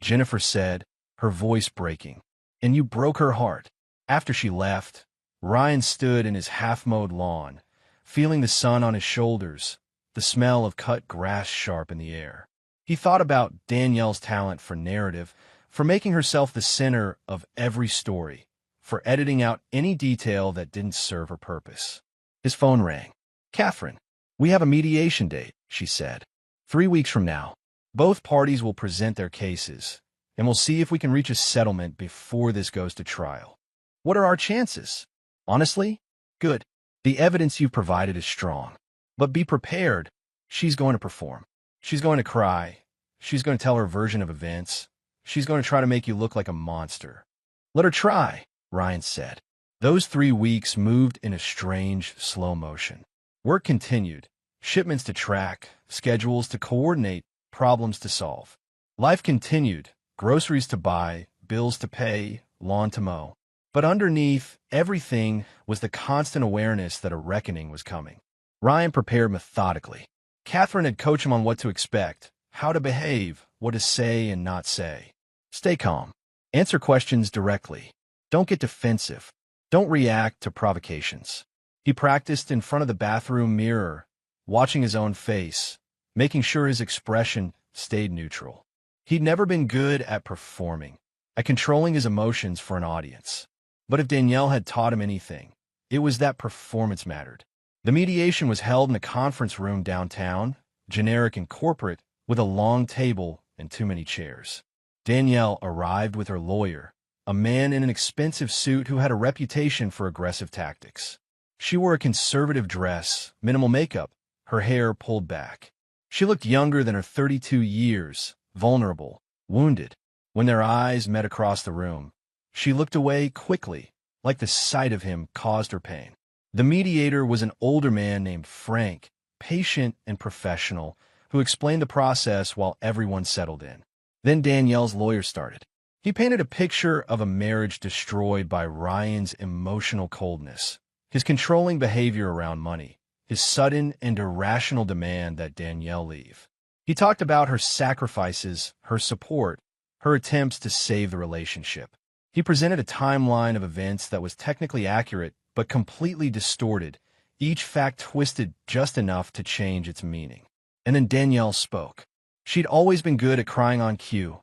Jennifer said, her voice breaking. "And you broke her heart." After she left, Ryan stood in his half-mowed lawn, feeling the sun on his shoulders, the smell of cut grass sharp in the air. He thought about Danielle's talent for narrative, for making herself the center of every story, for editing out any detail that didn't serve her purpose. His phone rang. "Catherine, we have a mediation date," she said. 3 weeks from now. Both parties will present their cases, and we'll see if we can reach a settlement before this goes to trial. What are our chances? Honestly? Good. The evidence you've provided is strong. But be prepared. She's going to perform. She's going to cry. She's going to tell her version of events. She's going to try to make you look like a monster. Let her try, Ryan said. Those 3 weeks moved in a strange, slow motion. Work continued. Shipments to track, schedules to coordinate, problems to solve. Life continued. Groceries to buy, bills to pay, lawn to mow. But underneath everything was the constant awareness that a reckoning was coming. Ryan prepared methodically. Catherine had coached him on what to expect, how to behave, what to say and not say. Stay calm. Answer questions directly. Don't get defensive. Don't react to provocations. He practiced in front of the bathroom mirror, watching his own face, making sure his expression stayed neutral. He'd never been good at performing, at controlling his emotions for an audience. But if Danielle had taught him anything, it was that performance mattered. The mediation was held in a conference room downtown, generic and corporate, with a long table and too many chairs. Danielle arrived with her lawyer, a man in an expensive suit who had a reputation for aggressive tactics. She wore a conservative dress, minimal makeup, her hair pulled back. She looked younger than her 32 years, vulnerable, wounded. When their eyes met across the room, she looked away quickly, like the sight of him caused her pain. The mediator was an older man named Frank, patient and professional, who explained the process while everyone settled in. Then Danielle's lawyer started. He painted a picture of a marriage destroyed by Ryan's emotional coldness, his controlling behavior around money, his sudden and irrational demand that Danielle leave. He talked about her sacrifices, her support, her attempts to save the relationship. He presented a timeline of events that was technically accurate but completely distorted, each fact twisted just enough to change its meaning. And then Danielle spoke. She'd always been good at crying on cue,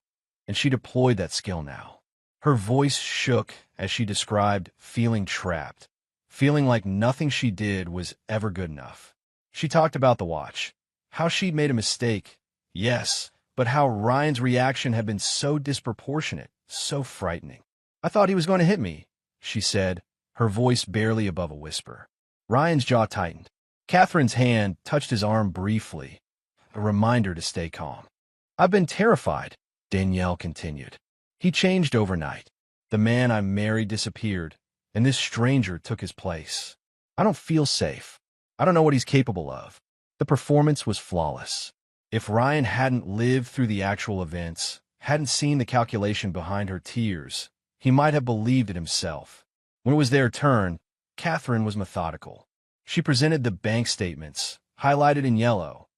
and she deployed that skill now. Her voice shook as she described feeling trapped, feeling like nothing she did was ever good enough. She talked about the watch, how she'd made a mistake, yes, but how Ryan's reaction had been so disproportionate, so frightening. "I thought he was going to hit me," she said, her voice barely above a whisper. Ryan's jaw tightened. Catherine's hand touched his arm briefly, a reminder to stay calm. I've been terrified, Danielle continued. He changed overnight. The man I married disappeared, and this stranger took his place. I don't feel safe. I don't know what he's capable of. The performance was flawless. If Ryan hadn't lived through the actual events, hadn't seen the calculation behind her tears, he might have believed it himself. When it was their turn, Catherine was methodical. She presented the bank statements, highlighted in yellow.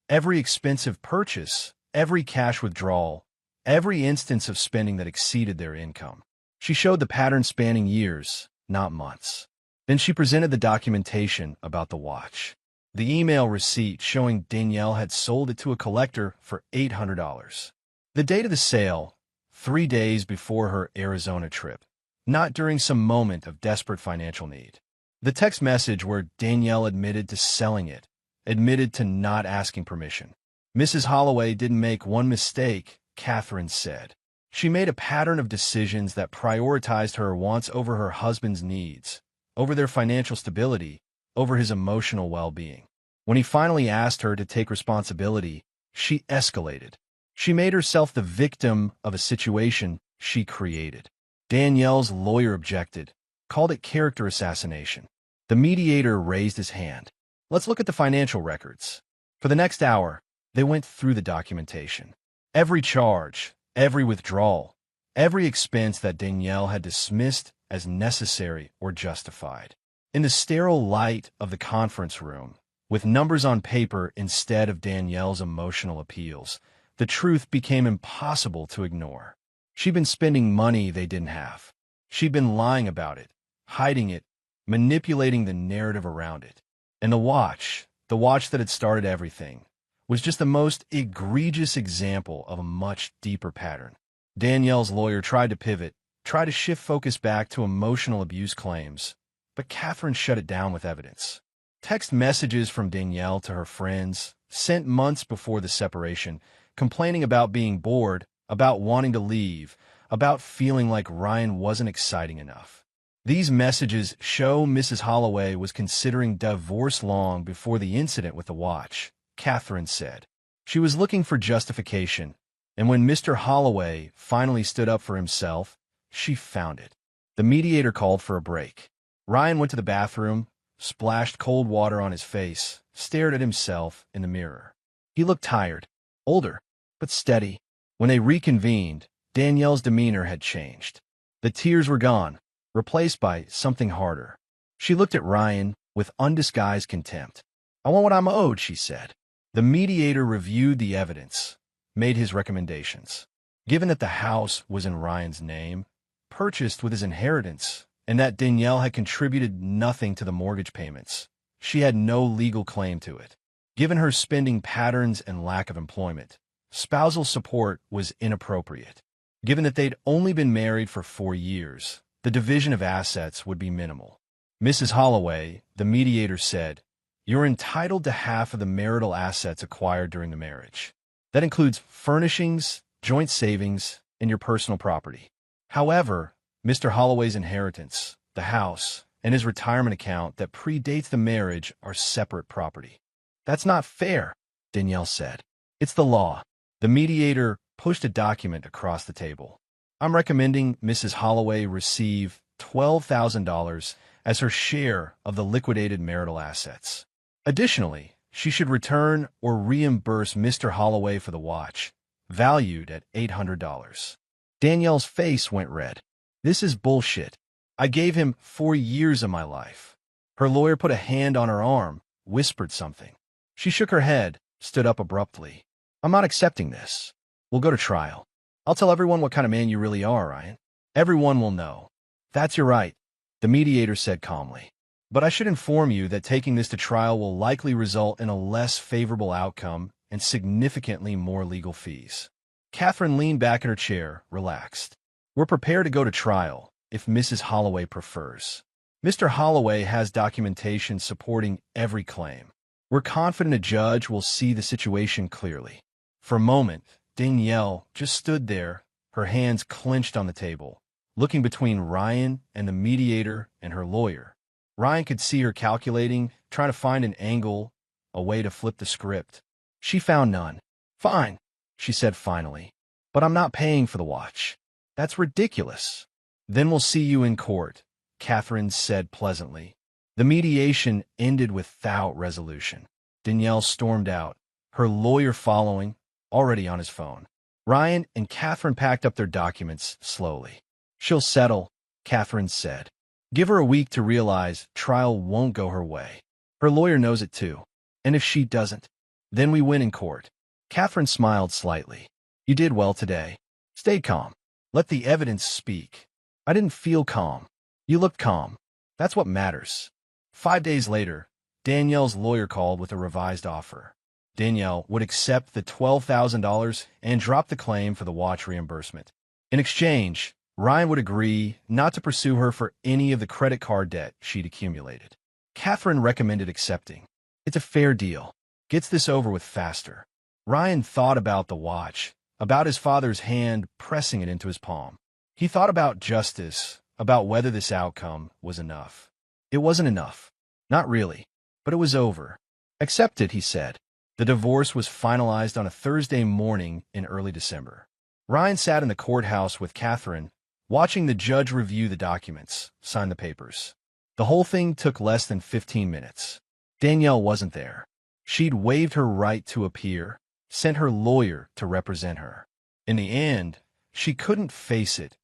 Every expensive purchase, every cash withdrawal, every instance of spending that exceeded their income. She showed the pattern spanning years, not months. Then she presented the documentation about the watch. The email receipt showing Danielle had sold it to a collector for $800. The date of the sale, 3 days before her Arizona trip, not during some moment of desperate financial need. The text message where Danielle admitted to selling it, admitted to not asking permission. Mrs. Holloway didn't make one mistake, Catherine said. She made a pattern of decisions that prioritized her wants over her husband's needs, over their financial stability, over his emotional well-being. When he finally asked her to take responsibility, she escalated. She made herself the victim of a situation she created. Danielle's lawyer objected, called it character assassination. The mediator raised his hand. Let's look at the financial records. For the next hour, they went through the documentation. Every charge, every withdrawal, every expense that Danielle had dismissed as necessary or justified. In the sterile light of the conference room, with numbers on paper instead of Danielle's emotional appeals, the truth became impossible to ignore. She'd been spending money they didn't have. She'd been lying about it, hiding it, manipulating the narrative around it. And the watch that had started everything, was just the most egregious example of a much deeper pattern. Danielle's lawyer tried to pivot, tried to shift focus back to emotional abuse claims, but Catherine shut it down with evidence. Text messages from Danielle to her friends, sent months before the separation, complaining about being bored, about wanting to leave, about feeling like Ryan wasn't exciting enough. These messages show Mrs. Holloway was considering divorce long before the incident with the watch, Catherine said. She was looking for justification, and when Mr. Holloway finally stood up for himself, she found it. The mediator called for a break. Ryan went to the bathroom, splashed cold water on his face, stared at himself in the mirror. He looked tired, older, but steady. When they reconvened, Danielle's demeanor had changed. The tears were gone, replaced by something harder. She looked at Ryan with undisguised contempt. I want what I'm owed, she said. The mediator reviewed the evidence, made his recommendations. Given that the house was in Ryan's name, purchased with his inheritance, and that Danielle had contributed nothing to the mortgage payments, she had no legal claim to it. Given her spending patterns and lack of employment, spousal support was inappropriate. Given that they'd only been married for 4 years, the division of assets would be minimal. Mrs. Holloway, the mediator said, you're entitled to half of the marital assets acquired during the marriage. That includes furnishings, joint savings, and your personal property. However, Mr. Holloway's inheritance, the house, and his retirement account that predates the marriage are separate property. That's not fair, Danielle said. It's the law. The mediator pushed a document across the table. I'm recommending Mrs. Holloway receive $12,000 as her share of the liquidated marital assets. Additionally, she should return or reimburse Mr. Holloway for the watch, valued at $800. Danielle's face went red. This is bullshit. I gave him 4 years of my life. Her lawyer put a hand on her arm, whispered something. She shook her head, stood up abruptly. I'm not accepting this. We'll go to trial. I'll tell everyone what kind of man you really are, Ryan. Everyone will know. That's your right, the mediator said calmly. But I should inform you that taking this to trial will likely result in a less favorable outcome and significantly more legal fees. Catherine leaned back in her chair, relaxed. We're prepared to go to trial, if Mrs. Holloway prefers. Mr. Holloway has documentation supporting every claim. We're confident a judge will see the situation clearly. For a moment, Danielle just stood there, her hands clenched on the table, looking between Ryan and the mediator and her lawyer. Ryan could see her calculating, trying to find an angle, a way to flip the script. She found none. Fine, she said finally. But I'm not paying for the watch. That's ridiculous. Then we'll see you in court, Catherine said pleasantly. The mediation ended without resolution. Danielle stormed out, her lawyer following, already on his phone. Ryan and Catherine packed up their documents slowly. She'll settle, Catherine said. Give her a week to realize trial won't go her way. Her lawyer knows it too. And if she doesn't, then we win in court. Catherine smiled slightly. You did well today. Stay calm. Let the evidence speak. I didn't feel calm. You looked calm. That's what matters. 5 days later, Danielle's lawyer called with a revised offer. Danielle would accept the $12,000 and drop the claim for the watch reimbursement. In exchange, Ryan would agree not to pursue her for any of the credit card debt she'd accumulated. Catherine recommended accepting. It's a fair deal. Gets this over with faster. Ryan thought about the watch, about his father's hand pressing it into his palm. He thought about justice, about whether this outcome was enough. It wasn't enough. Not really. But it was over. Accept it, he said. The divorce was finalized on a Thursday morning in early December. Ryan sat in the courthouse with Catherine, watching the judge review the documents, sign the papers. The whole thing took less than 15 minutes. Danielle wasn't there. She'd waived her right to appear, sent her lawyer to represent her. In the end, she couldn't face it.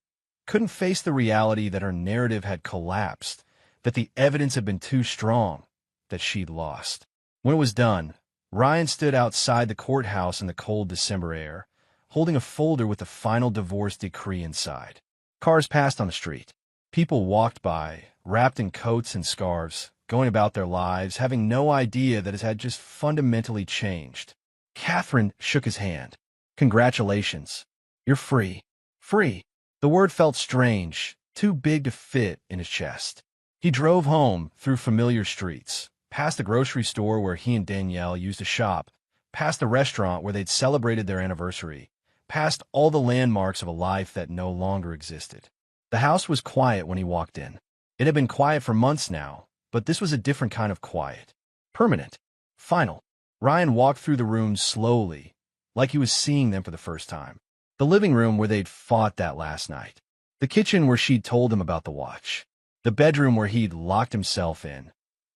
Couldn't face the reality that her narrative had collapsed, that the evidence had been too strong, that she'd lost. When it was done, Ryan stood outside the courthouse in the cold December air, holding a folder with the final divorce decree inside. Cars passed on the street. People walked by, wrapped in coats and scarves, going about their lives, having no idea that it had just fundamentally changed. Catherine shook his hand. Congratulations. You're free. Free. The word felt strange, too big to fit in his chest. He drove home through familiar streets, past the grocery store where he and Danielle used to shop, past the restaurant where they'd celebrated their anniversary, past all the landmarks of a life that no longer existed. The house was quiet when he walked in. It had been quiet for months now, but this was a different kind of quiet. Permanent. Final. Ryan walked through the rooms slowly, like he was seeing them for the first time. The living room where they'd fought that last night. The kitchen where she'd told him about the watch. The bedroom where he'd locked himself in,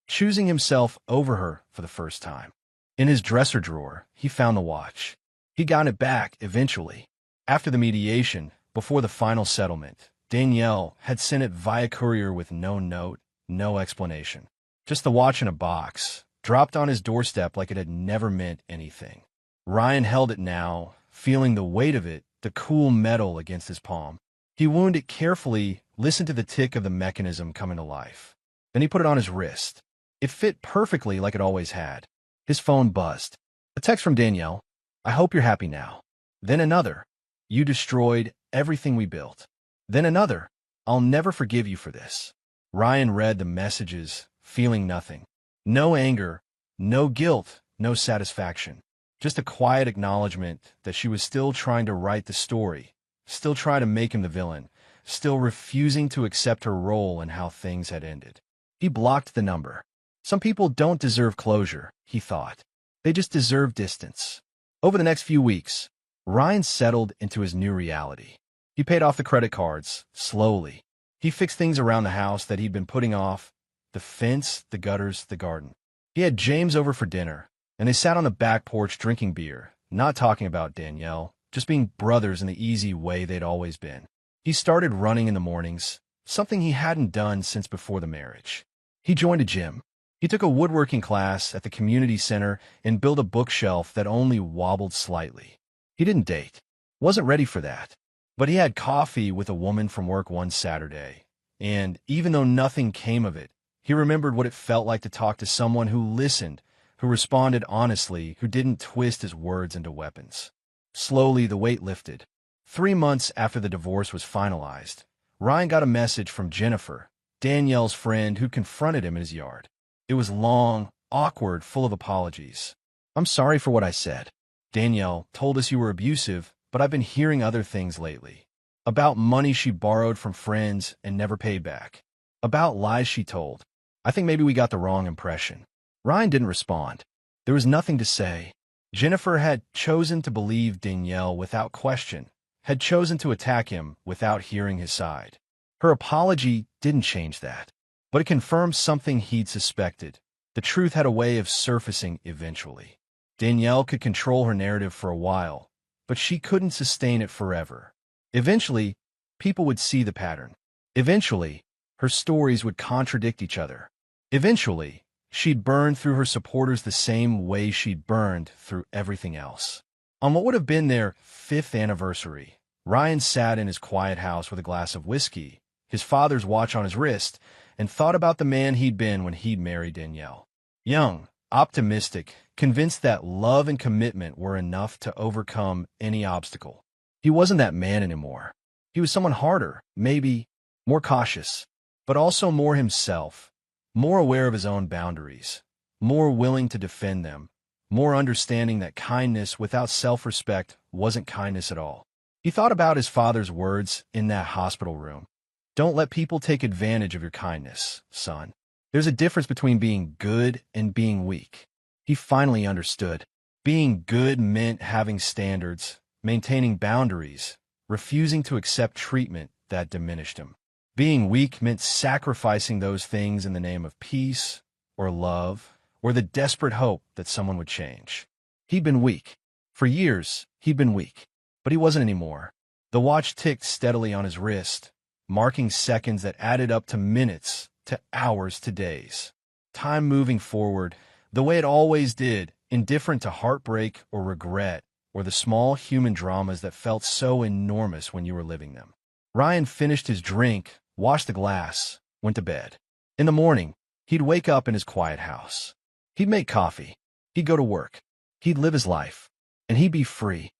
choosing himself over her for the first time. In his dresser drawer, he found the watch. He got it back eventually. After the mediation, before the final settlement, Danielle had sent it via courier with no note, no explanation. Just the watch in a box, dropped on his doorstep like it had never meant anything. Ryan held it now, feeling the weight of it, the cool metal against his palm. He wound it carefully, listened to the tick of the mechanism coming to life. Then he put it on his wrist. It fit perfectly like it always had. His phone buzzed. A text from Danielle. I hope you're happy now. Then another. You destroyed everything we built. Then another. I'll never forgive you for this. Ryan read the messages, feeling nothing. No anger, no guilt, no satisfaction. Just a quiet acknowledgement that she was still trying to write the story, still trying to make him the villain, still refusing to accept her role in how things had ended. He blocked the number. Some people don't deserve closure, he thought. They just deserve distance. Over the next few weeks, Ryan settled into his new reality. He paid off the credit cards, slowly. He fixed things around the house that he'd been putting off, the fence, the gutters, the garden. He had James over for dinner, and they sat on the back porch drinking beer, not talking about Danielle, just being brothers in the easy way they'd always been. He started running in the mornings, something he hadn't done since before the marriage. He joined a gym. He took a woodworking class at the community center and built a bookshelf that only wobbled slightly. He didn't date. Wasn't ready for that. But he had coffee with a woman from work one Saturday, and even though nothing came of it, he remembered what it felt like to talk to someone who listened, who responded honestly, who didn't twist his words into weapons. Slowly, the weight lifted. 3 months after the divorce was finalized, Ryan got a message from Jennifer, Danielle's friend, who confronted him in his yard. It was long, awkward, full of apologies. I'm sorry for what I said. Danielle told us you were abusive, but I've been hearing other things lately. About money she borrowed from friends and never paid back. About lies she told. I think maybe we got the wrong impression. Ryan didn't respond. There was nothing to say. Jennifer had chosen to believe Danielle without question, had chosen to attack him without hearing his side. Her apology didn't change that, but it confirmed something he'd suspected. The truth had a way of surfacing eventually. Danielle could control her narrative for a while, but she couldn't sustain it forever. Eventually, people would see the pattern. Eventually, her stories would contradict each other. Eventually, she'd burn through her supporters the same way she'd burned through everything else. On what would have been their 5th anniversary, Ryan sat in his quiet house with a glass of whiskey, his father's watch on his wrist, and thought about the man he'd been when he'd married Danielle. Young, optimistic, convinced that love and commitment were enough to overcome any obstacle. He wasn't that man anymore. He was someone harder, maybe more cautious, but also more himself, more aware of his own boundaries, more willing to defend them, more understanding that kindness without self-respect wasn't kindness at all. He thought about his father's words in that hospital room. Don't let people take advantage of your kindness, son. There's a difference between being good and being weak. He finally understood. Being good meant having standards, maintaining boundaries, refusing to accept treatment that diminished him. Being weak meant sacrificing those things in the name of peace or love or the desperate hope that someone would change. He'd been weak. For years, he'd been weak. But he wasn't anymore. The watch ticked steadily on his wrist, marking seconds that added up to minutes, to hours, to days. Time moving forward, the way it always did, indifferent to heartbreak or regret, or the small human dramas that felt so enormous when you were living them. Ryan finished his drink, washed the glass, went to bed. In the morning, he'd wake up in his quiet house. He'd make coffee. He'd go to work. He'd live his life. And he'd be free.